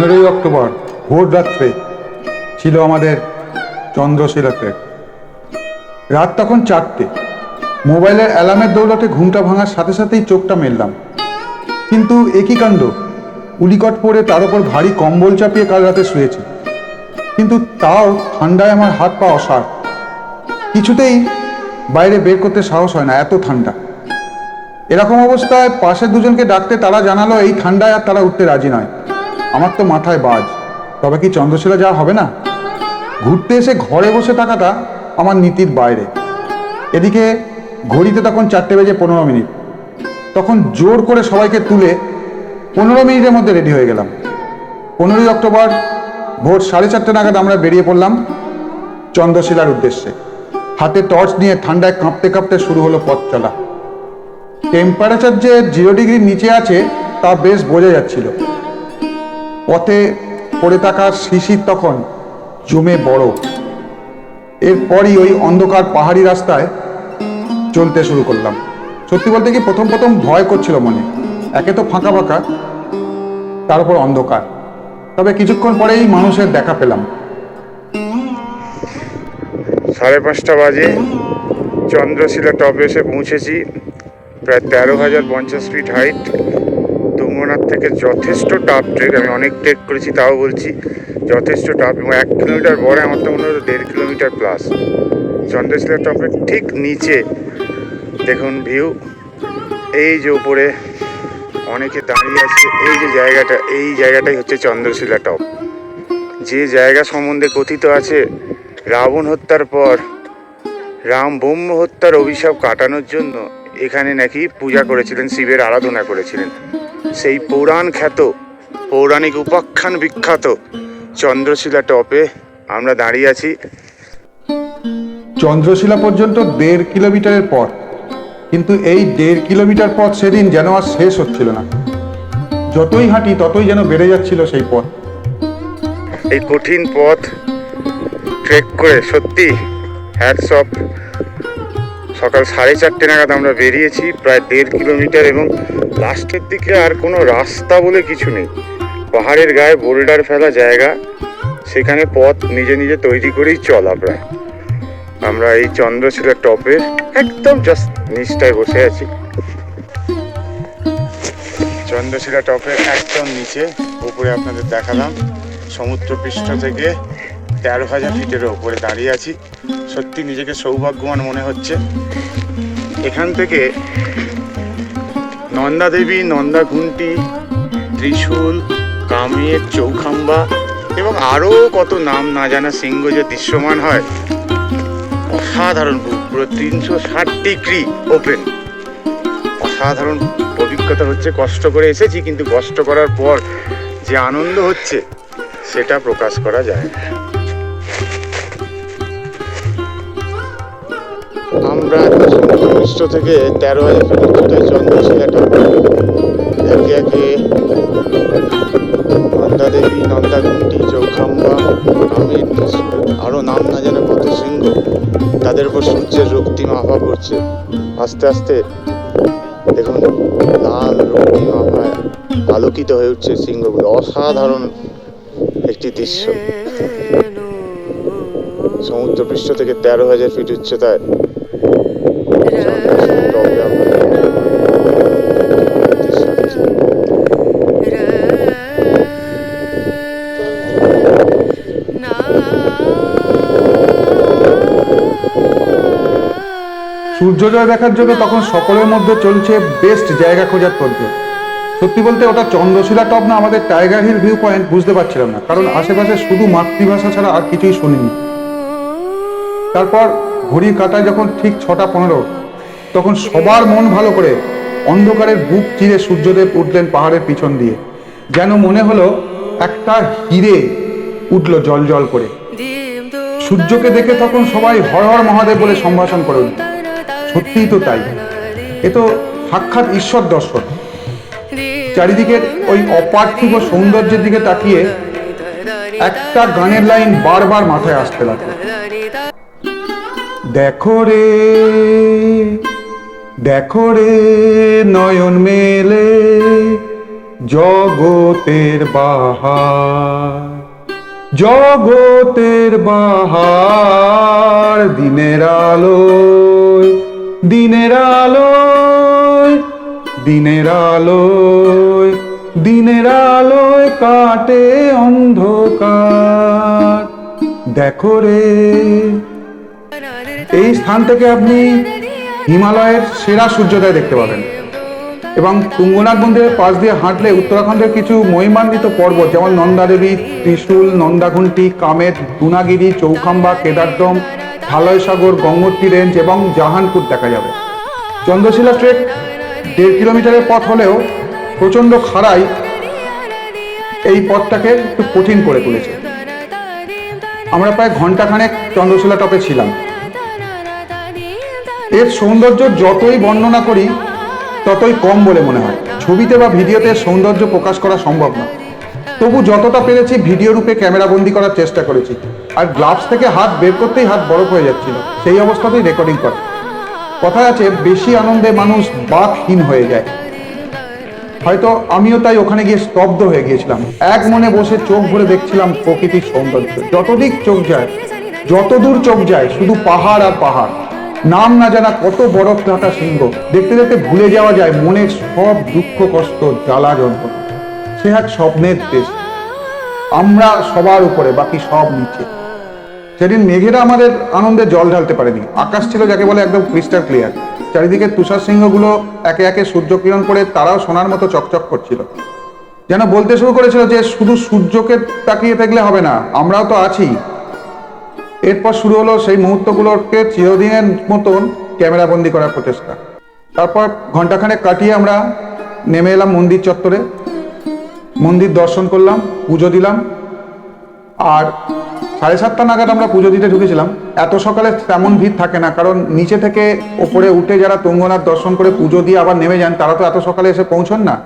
15ই October ভোর রাত্রে ছিল আমাদের চন্দ্রশিলা ট্রেক। রাত তখন 4টে। মোবাইলের অ্যালার্মের দৌলতে ঘুমটা ভাঙার সাথে সাথেই চোখটা মেললাম, কিন্তু একই কাণ্ড, উলিকট পরে তার উপর ভারী কম্বল চাপিয়ে কাল রাতে শুয়েছি, কিন্তু তাও ঠান্ডায় আমার হাত পা অসাড়। কিছুতেই বাইরে বের করতে সাহস হয় না, এত ঠান্ডা। এরকম অবস্থায় পাশের দুজনকে ডাকতে তারা জানালো এই ঠান্ডায় আর তারা উঠতে রাজি নয়। আমার তো মাথায় বাজ, তবে কি চন্দ্রশিলা যাওয়া হবে না? ঘুরতে এসে ঘরে বসে থাকাটা আমার নীতির বাইরে। এদিকে ঘড়িতে তখন 4:15। তখন জোর করে সবাইকে তুলে 15 মিনিটের মধ্যে রেডি হয়ে গেলাম। 15ই অক্টোবর ভোর 4:30 নাগাদ আমরা বেরিয়ে পড়লাম চন্দ্রশিলার উদ্দেশ্যে। হাতে টর্চ নিয়ে ঠান্ডায় কাঁপতে কাঁপতে শুরু হলো পথ চলা। টেম্পারেচার যে 0 ডিগ্রির নিচে আছে তা বেশ বোঝা যাচ্ছিল। পথে পড়ে থাকার শিশির তখন জমে বড়। এরপরই ওই অন্ধকার পাহাড়ি রাস্তায় চলতে শুরু করলাম। সত্যি বলতে কি প্রথম প্রথম ভয় করছিল মনে। একে তো ফাঁকা ফাঁকা, তার উপর অন্ধকার। তবে কিছুক্ষণ পরেই মানুষের দেখা পেলাম। 5:30 বাজে চন্দ্রশিলা টপে এসে পৌঁছেছি। প্রায় 13,050 ফিট হাইট। তুঙ্গনাথ থেকে যথেষ্ট টাফ ট্রেক। আমি অনেক ট্রেক করেছি, তাও বলছি যথেষ্ট টাফ। এবং 1 কিলোমিটার পরে আমার তো মনে হলো 1.5 কিলোমিটার প্লাস। চন্দ্রশিলা টপের ঠিক নিচে দেখুন ভিউ। এই যে উপরে অনেকে দাঁড়িয়ে আছে, এই জায়গাটাই হচ্ছে চন্দ্রশিলা টপ। যে জায়গা সম্বন্ধে কথিত আছে রাবণ হত্যার পর রাম ব্রহ্ম হত্যার অভিশাপ কাটানোর জন্য এখানে নাকি পূজা করেছিলেন, শিবের আরাধনা করেছিলেন। সেই পৌরাণিক উপাখ্যান বিখ্যাত চন্দ্রশিলা টপে আমরা দাঁড়িয়ে আছি। চন্দ্রশিলা পর্যন্ত 1.5 কিলোমিটারের পথ, কিন্তু এই 1.5 কিলোমিটার পথ সেদিন যেন আর শেষ হচ্ছিল না। যতই হাঁটি ততই যেন বেড়ে যাচ্ছিল সেই পথ। এই কঠিন পথ ট্রেক করে সত্যি হ্যাটস অফ। সকাল 4:30 নাগাদ আমরা বেরিয়েছি, প্রায় 1.5 কিলোমিটার, এবং লাস্টের দিকে আর কোনো রাস্তা বলে কিছু নেই। পাহাড়ের গায়ে বোল্ডার ফেলা জায়গা, সেখানে পথ নিজে নিজে তৈরি করেই চলা। প্রায় আমরা এই চন্দ্রশিলা টপের একদম জাস্ট নিচটায় বসে আছি। চন্দ্রশিলা টপের একদম নিচে, উপরে আপনাদের দেখালাম সমুদ্রপৃষ্ঠ থেকে 13,000 ফিটের ওপরে দাঁড়িয়ে আছি। সত্যি নিজেকে সৌভাগ্যবান মনে হচ্ছে। এখান থেকে নন্দা দেবী, নন্দা ঘুন্টি, ত্রিশূল, কামের, চৌখাম্বা এবং আরও কত নাম না জানা সিংহ যে দৃশ্যমান হয়, অসাধারণ। পুরো 360 ডিগ্রি ওপেন। অসাধারণ অভিজ্ঞতা হচ্ছে। কষ্ট করে এসেছি, কিন্তু কষ্ট করার পর যে আনন্দ হচ্ছে সেটা প্রকাশ করা যায় না। আমরা সমুদ্রপৃষ্ঠ থেকে 13,000 ফিট উচ্চতায় চন্দ্রশিলা টপে একে একে নন্দা দেবী, নন্দা ঘুন্টি, চৌখাম্বা, কামের, আরও নাম না জানা কত সিংহ, তাদের উপর সূর্যের রক্তিম আভা পড়ছে। আস্তে আস্তে দেখুন লাল রক্তিম আভায় আলোকিত হয়ে উঠছে সিংহগুলো। অসাধারণ একটি দৃশ্য। সমুদ্রপৃষ্ঠ থেকে 13,000 ফিট উচ্চতায় সূর্যোদয় দেখার জন্য তখন সকলের মধ্যে চলছে বেস্ট জায়গা খোঁজার পদ্ধতি। সত্যি বলতে ওটা চন্দ্রশিলা টপ না আমাদের টাইগার হিল ভিউ পয়েন্ট বুঝতে পারছিলাম না, কারণ আশেপাশে শুধু মাতৃভাষা ছাড়া আর কিছুই শুনিনি। তারপর ঘড়ির কাঁটায় যখন ঠিক 6:15, তখন সবার মন ভালো করে অন্ধকারের বুক চিরে সূর্যদেব উঠলেন পাহাড়ের পিছন দিয়ে। যেন মনে হলো একটা হিরে উঠল জল জল করে। সূর্যকে দেখে তখন সবাই হর হর মহাদেব বলে সম্ভাষণ করে উঠল। সত্যিই তো তাই, এ তো সাক্ষাৎ ঈশ্বর দর্শন। চারিদিকের ওই অপার্থিব সৌন্দর্যের দিকে তাকিয়ে একটা গানের লাইন বারবার মাথায় আসতে লাগলো। দেখো রে, দেখো রে নয়ন মেলে, জগতের বাহার, জগতের বাহার, দিনের আলোয়, দিনের আলোয়, দিনের আলোয়, দিনের আলোয় কাটে অন্ধকার। দেখো রে, এই স্থান থেকে আপনি হিমালয়ের সেরা সূর্যোদয় দেখতে পাবেন এবং তুঙ্গনাথ মন্দিরের পাশ দিয়ে হাঁটলে উত্তরাখণ্ডের কিছু মহিমান্বিত পর্বত যেমন নন্দাদেবী, ত্রিশূল, নন্দাঘুন্টি, কামেট, গুনাগিরি, চৌখাম্বা, কেদারদম, ঢালয় সাগর, গঙ্গোত্রী রেঞ্জ এবং জাহানপুর দেখা যাবে। চন্দ্রশিলা ট্রেক 1.5 কিলোমিটারের পথ হলেও প্রচণ্ড খাড়াই এই পথটাকে একটু কঠিন করে তুলেছে। আমরা প্রায় ঘন্টাখানেক চন্দ্রশিলা টপে ছিলাম। এর সৌন্দর্য যতই বর্ণনা করি ততই কম বলে মনে হয়। ছবিতে বা ভিডিওতে সৌন্দর্য প্রকাশ করা সম্ভব না, তবু যতটা পেরেছি ভিডিও রূপে ক্যামেরা বন্দি করার চেষ্টা করেছি। আর গ্লাভস থেকে হাত বের করতেই হাত বরফ হয়ে যাচ্ছিল, সেই অবস্থাতেই রেকর্ডিং করা। কথায় আছে, বেশি আনন্দে মানুষ বাকহীন হয়ে যায়। হয়তো আমিও তাই ওখানে গিয়ে স্তব্ধ হয়ে গিয়েছিলাম। এক মনে বসে চোখ ভরে দেখছিলাম প্রকৃতির সৌন্দর্য। যতদিক চোখ যায়, যতদূর চোখ যায়, শুধু পাহাড় আর পাহাড়, নাম না জানা কত বরফ ঢাকা শৃঙ্গ। দেখতে দেখতে ভুলে যাওয়া যায় মনের সব দুঃখ, কষ্ট, জ্বালা, যন্ত্রণা। সে এক স্বপ্নের দেশ, আমরা সবার উপরে, বাকি সব নিচে। সেদিন মেঘেরা আমাদের আনন্দে জল ঢালতে পারেনি। আকাশ ছিল যাকে বলে একদম ক্রিস্টাল ক্লিয়ার। চারিদিকে তুষার সিংহগুলো একে একে সূর্যকিরণ করে তারাও সোনার মতো চকচক করছিল। যেন বলতে শুরু করেছিল যে শুধু সূর্যকে তাকিয়ে থাকলে হবে না, আমরাও তো আছি। এরপর শুরু হলো সেই মুহূর্তগুলোকে চিরদিনের মতন ক্যামেরাবন্দি করার প্রচেষ্টা। তারপর ঘন্টাখানেক কাটিয়ে আমরা নেমে এলাম মন্দির চত্বরে। মন্দির দর্শন করলাম, পুজো দিলাম। আর 7:30 নাগাদ আমরা পুজো দিতে ঢুকেছিলাম। এত সকালে তেমন ভিড় থাকে না, কারণ নিচে থেকে ওপরে উঠে যারা তুঙ্গনাথ দর্শন করে পুজো দিয়ে আবার নেমে যান তারা তো এত সকালে এসে পৌঁছন না।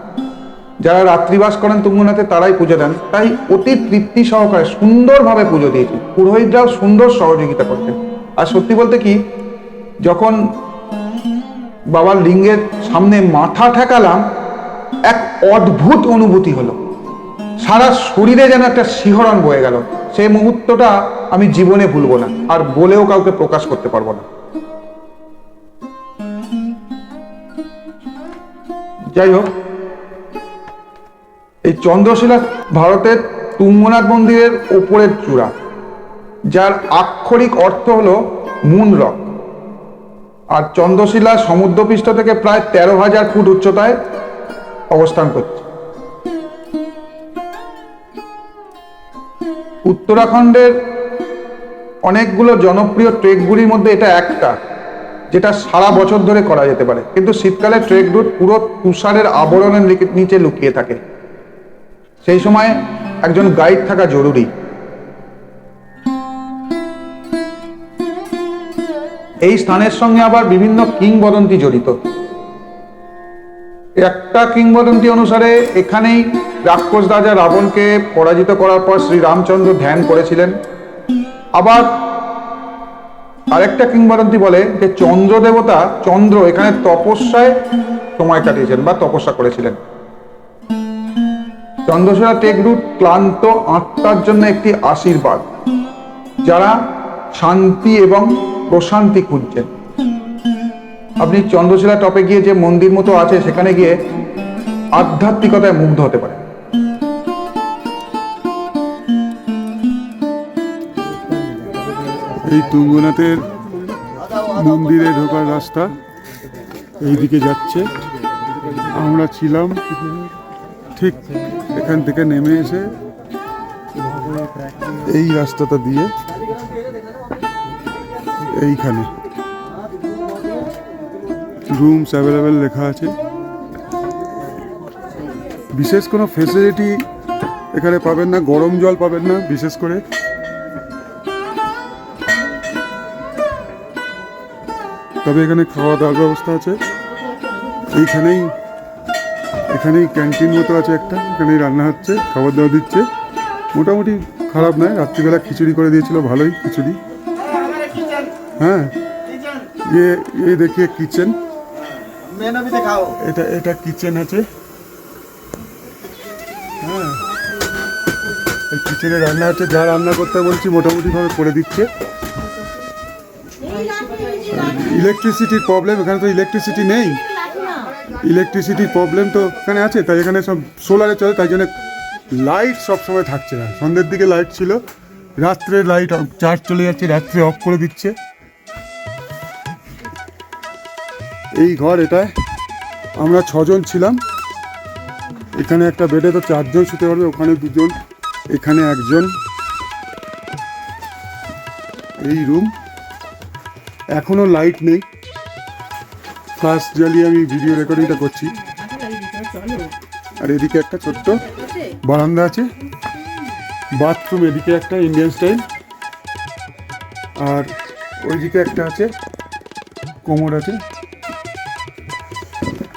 যারা রাত্রিবাস করেন তুঙ্গনাথে তারাই পুজো দেন। তাই অতি তৃপ্তি সহকারে সুন্দরভাবে পুজো দিয়েছি। পুরোহিতরাও সুন্দর সহযোগিতা করতেন। আর সত্যি বলতে কি, যখন বাবার লিঙ্গের সামনে মাথা ঠেকালাম, এক অদ্ভুত অনুভূতি হলো। সারা শরীরে যেন একটা শিহরণ বয়ে গেল। সেই মুহূর্তটা আমি জীবনে ভুলবো না, আর বলেও কাউকে প্রকাশ করতে পারবো না। যাই হোক, এই চন্দ্রশিলা ভারতের তুঙ্গনাথ মন্দিরের ওপরের চূড়া, যার আক্ষরিক অর্থ হলো মুন রক। আর চন্দ্রশিলা সমুদ্রপৃষ্ঠ থেকে প্রায় 13,000 ফুট উচ্চতায় অবস্থান করছে। উত্তরাখণ্ডের অনেকগুলো জনপ্রিয় ট্রেকগুলির মধ্যে এটা একটা, যেটা সারা বছর ধরে করা যেতে পারে। কিন্তু শীতকালে ট্রেক রুট পুরো তুষারের আবরণের নিচে লুকিয়ে থাকে। সেই সময় একজন গাইড থাকা জরুরি। এই স্থানের সঙ্গে আবার বিভিন্ন কিংবদন্তি জড়িত। একটা কিংবদন্তি অনুসারে এখানেই রাক্ষস রাজা রাবণকে পরাজিত করার পর শ্রী রামচন্দ্র ধ্যান করেছিলেন। আবার আরেকটা কিংবদন্তি বলে যে চন্দ্র দেবতা চন্দ্র এখানে তপস্যায় সময় কাটিয়েছেন বা তপস্যা করেছিলেন। চন্দ্রশিলা ট্রেক রুট ক্লান্ত আত্মার জন্য একটি আশীর্বাদ, যারা শান্তি এবং প্রশান্তি খুঁজছেন। আপনি চন্দ্রশিলা টপে গিয়ে যে মন্দির মতো আছে সেখানে গিয়ে আধ্যাত্মিকতায় মুগ্ধ হতে পারে। এই তুঙ্গনাথের মন্দিরে ঢোকার রাস্তা এই দিকে যাচ্ছে। আমরা ছিলাম ঠিক এখান থেকে নেমে এসে এই রাস্তাটা দিয়ে এইখানে রুমস অ্যাভেলেবেল লেখা আছে। বিশেষ কোনো ফেসিলিটি এখানে পাবেন না, গরম জল পাবেন না বিশেষ করে। তবে এখানে খাওয়া দাওয়ার ব্যবস্থা আছে। এখানেই ক্যান্টিন মতো আছে একটা, এখানেই রান্না হচ্ছে, খাবার দাওয়া দিচ্ছে। মোটামুটি খারাপ নয়। রাত্রিবেলা খিচুড়ি করে দিয়েছিল, ভালোই খিচুড়ি। হ্যাঁ, ये देखिए किचन, এটা কিচেন আছে। এই কিচেনে রান্না হচ্ছে, যা রান্না করতে বলছি মোটামুটিভাবে করে দিচ্ছে। ইলেকট্রিসিটির প্রবলেম, এখানে তো ইলেকট্রিসিটি নেই। ইলেকট্রিসিটির প্রবলেম তো এখানে আছে, তাই এখানে সব সোলারে চলে, তাই জন্য লাইট সবসময় থাকছে না। সন্ধ্যের দিকে লাইট ছিল, রাত্রে লাইট চার্জ চলে যাচ্ছে, রাত্রে অফ করে দিচ্ছে। এই ঘর, এটায় আমরা 6 জন ছিলাম। এখানে একটা বেডে তো 4 জন শুতে পারবে, ওখানে 2 জন, এখানে 1 জন। এই রুম, এখনো লাইট নেই, ফ্লাশ জ্বালিয়ে আমি ভিডিও রেকর্ডিংটা করছি। আর এদিকে একটা ছোট্ট বারান্দা আছে, বাথরুম এদিকে একটা ইন্ডিয়ান স্টাইল, আর ওইদিকে একটা আছে, কোমর আছে।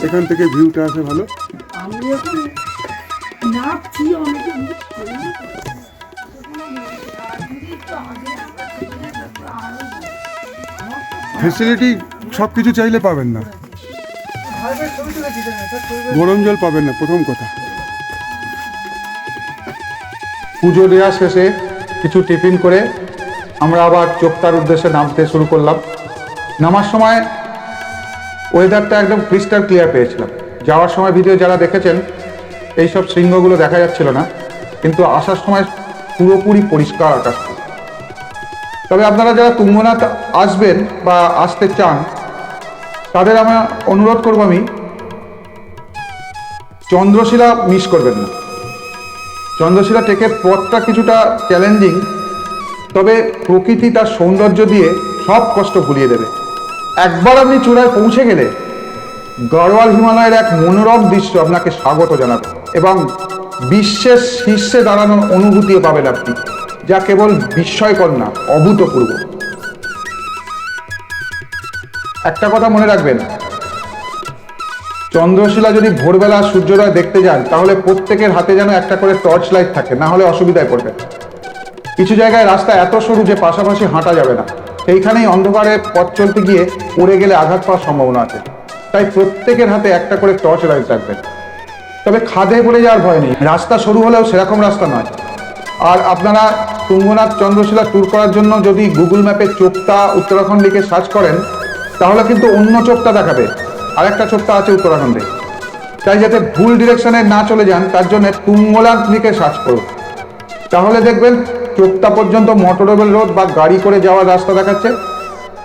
এখান থেকে ভিউটা আছে ভালো। আমি এখন নাচছি অনেকে ফেসিলিটি সব কিছু চাইলে পাবেন না, গরম জল পাবেন না, প্রথম কথা। পুজো দেওয়া শেষে কিছু টিফিন করে আমরা আবার চোপতার উদ্দেশ্যে নামতে শুরু করলাম। নামার সময় ওয়েদারটা একদম ক্রিস্টাল ক্লিয়ার পেয়েছিলাম। যাওয়ার সময় ভিডিও যারা দেখেছেন এইসব শৃঙ্গগুলো দেখা যাচ্ছিল না, কিন্তু আসার সময় পুরোপুরি পরিষ্কার আকাশ। তবে আপনারা যারা তুঙ্গনাথ আসবেন বা আসতে চান তাদের আমরা অনুরোধ করব, আমি চন্দ্রশিলা মিস করবেন না। চন্দ্রশিলা ট্রেকের পথটা কিছুটা চ্যালেঞ্জিং, তবে প্রকৃতি তার সৌন্দর্য দিয়ে সব কষ্ট ভুলিয়ে দেবে। একবার আপনি চূড়ায় পৌঁছে গেলে গড়ওয়াল হিমালয়ের এক মনোরম দৃশ্য আপনাকে স্বাগত জানাবে এবং বিশ্বের শীর্ষে দাঁড়ানোর অনুভূতিও পাবেন আপনি, যা কেবল বিস্ময়কর না, অভূতপূর্ব। একটা কথা মনে রাখবেন, চন্দ্রশিলা যদি ভোরবেলা সূর্যোদয় দেখতে যান তাহলে প্রত্যেকের হাতে যেন একটা করে টর্চ লাইট থাকে, না হলে অসুবিধায় পড়বেন। কিছু জায়গায় রাস্তা এত সরু যে পাশাপাশি হাঁটা যাবে না, সেইখানেই অন্ধকারে পথ চলতে গিয়ে পড়ে গেলে আঘাত পাওয়ার সম্ভাবনা আছে। তাই প্রত্যেকের হাতে একটা করে টর্চ লাইট রাখবেন। তবে খাদে পড়ে যাওয়ার ভয় নেই, রাস্তা সরু হলেও সেরকম রাস্তা নয়। আর আপনারা তুঙ্গনাথ চন্দ্রশিলা ট্যুর করার জন্য যদি গুগল ম্যাপে চোপতা উত্তরাখণ্ড লিখে সার্চ করেন তাহলে কিন্তু অন্য চোপতা দেখাবে, আর একটা চোপতা আছে উত্তরাখণ্ডে। তাই যাতে ভুল ডিরেকশনে না চলে যান তার জন্য তুঙ্গনাথ লিখে সার্চ করুন, তাহলে দেখবেন চোপতা পর্যন্ত মোটরেবল রোড বা গাড়ি করে যাওয়ার রাস্তা দেখাচ্ছে,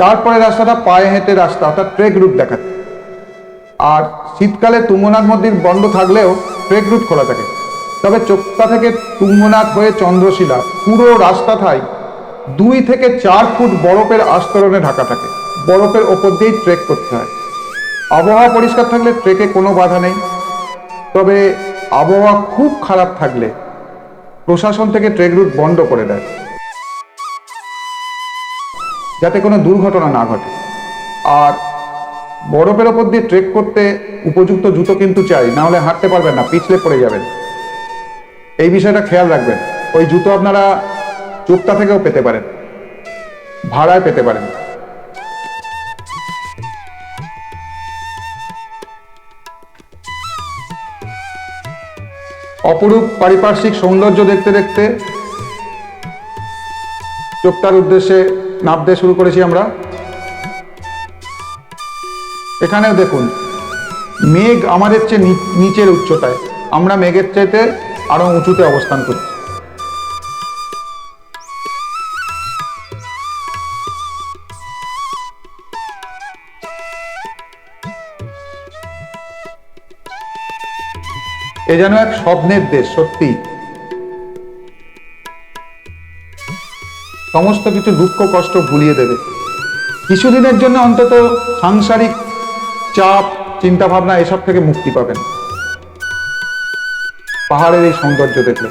তারপরে রাস্তাটা পায়ে হেঁটে রাস্তা অর্থাৎ ট্রেক রুট দেখাচ্ছে। আর শীতকালে তুঙ্গনাথ মন্দির বন্ধ থাকলেও ট্রেক রুট খোলা থাকে। তবে চোপতা থেকে তুঙ্গনাথ হয়ে চন্দ্রশিলা পুরো রাস্তাটাই 2 থেকে 4 ফুট বরফের আস্তরণে ঢাকা থাকে। বরফের ওপর দিয়েই ট্রেক করতে হয়। আবহাওয়া পরিষ্কার থাকলে ট্রেকে কোনো বাধা নেই, তবে আবহাওয়া খুব খারাপ থাকলে প্রশাসন থেকে ট্রেক রুট বন্ধ করে দেয়, যাতে কোনো দুর্ঘটনা না ঘটে। আর বরফের ওপর দিয়ে ট্রেক করতে উপযুক্ত জুতো কিন্তু চাই, না হলে হাঁটতে পারবেন না, পিছলে পড়ে যাবেন। এই বিষয়টা খেয়াল রাখবেন। ওই জুতো আপনারা চোপতা থেকেও পেতে পারেন, ভাড়ায় পেতে পারেন। অপরূপ পারিপার্শ্বিক সৌন্দর্য দেখতে দেখতে চোপতার উদ্দেশ্যে নামতে শুরু করেছি আমরা। এখানেও দেখুন মেঘ আমাদের চেয়ে নিচের উচ্চতায়, আমরা মেঘের চাইতে আরো উঁচুতে অবস্থান করছি। এ যেন এক স্বপ্নের দেশ, সত্যি। সমস্ত কিছু দুঃখ কষ্ট ভুলিয়ে দেবে কিছুদিনের জন্য, অন্তত সাংসারিক চাপ চিন্তা ভাবনা এসব থেকে মুক্তি পাবেন পাহাড়ের এই সৌন্দর্য দেখলে।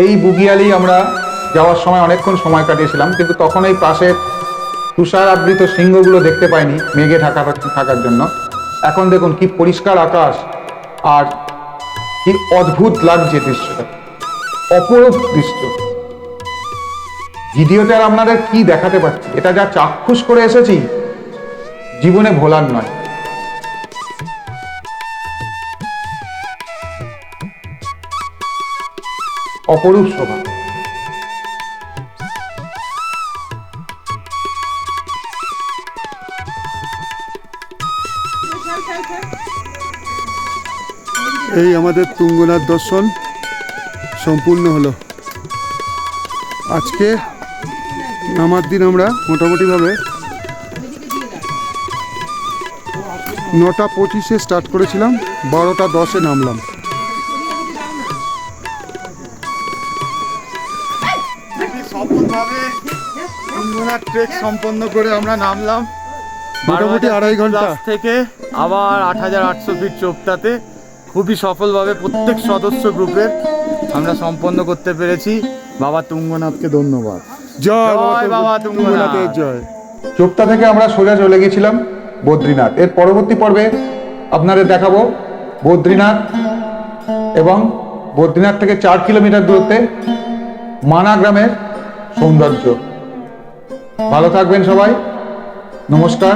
এই বুগিয়ালি আমরা যাওয়ার সময় অনেকক্ষণ সময় কাটিয়েছিলাম, কিন্তু তখন এই পাশে তুষার আবৃত সিংহগুলো দেখতে পাইনি মেঘে থাকার জন্য। এখন দেখুন কি পরিষ্কার আকাশ আর কি অদ্ভুত লাগছে দৃশ্যটা, অপরূপ দৃশ্য। ভিডিওতে আর আপনাদের কি দেখাতে পারছি, এটা যা চাক্ষুষ করে এসেছি জীবনে ভোলার নয়। অপরূপ শোভা। এই আমাদের তুঙ্গনাথ দর্শন সম্পূর্ণ হলো। আজকে নামার দিন আমরা মোটামুটিভাবে 9:25 স্টার্ট করেছিলাম, 12:10 নামলাম। সফলভাবে তুঙ্গনাথ ট্রেক সম্পন্ন করে আমরা নামলাম মোটামুটি 2.5 ঘন্টা থেকে আবার 8800 ফিট চোপতাতে খুবই সফলভাবে প্রত্যেক সদস্য গ্রুপের আমরা সম্পন্ন করতে পেরেছি। বাবা তুঙ্গনাথকে ধন্যবাদ। জয় জয় বাবা তুঙ্গনাথের জয়। চোপতা থেকে আমরা সোজা চলে গেছিলাম বদ্রীনাথ। এর পরবর্তী পর্বে আপনাদের দেখাবো বদ্রীনাথ এবং বদ্রীনাথ থেকে 4 কিলোমিটার দূরত্বে মানা গ্রামের সৌন্দর্য। ভালো থাকবেন সবাই, নমস্কার।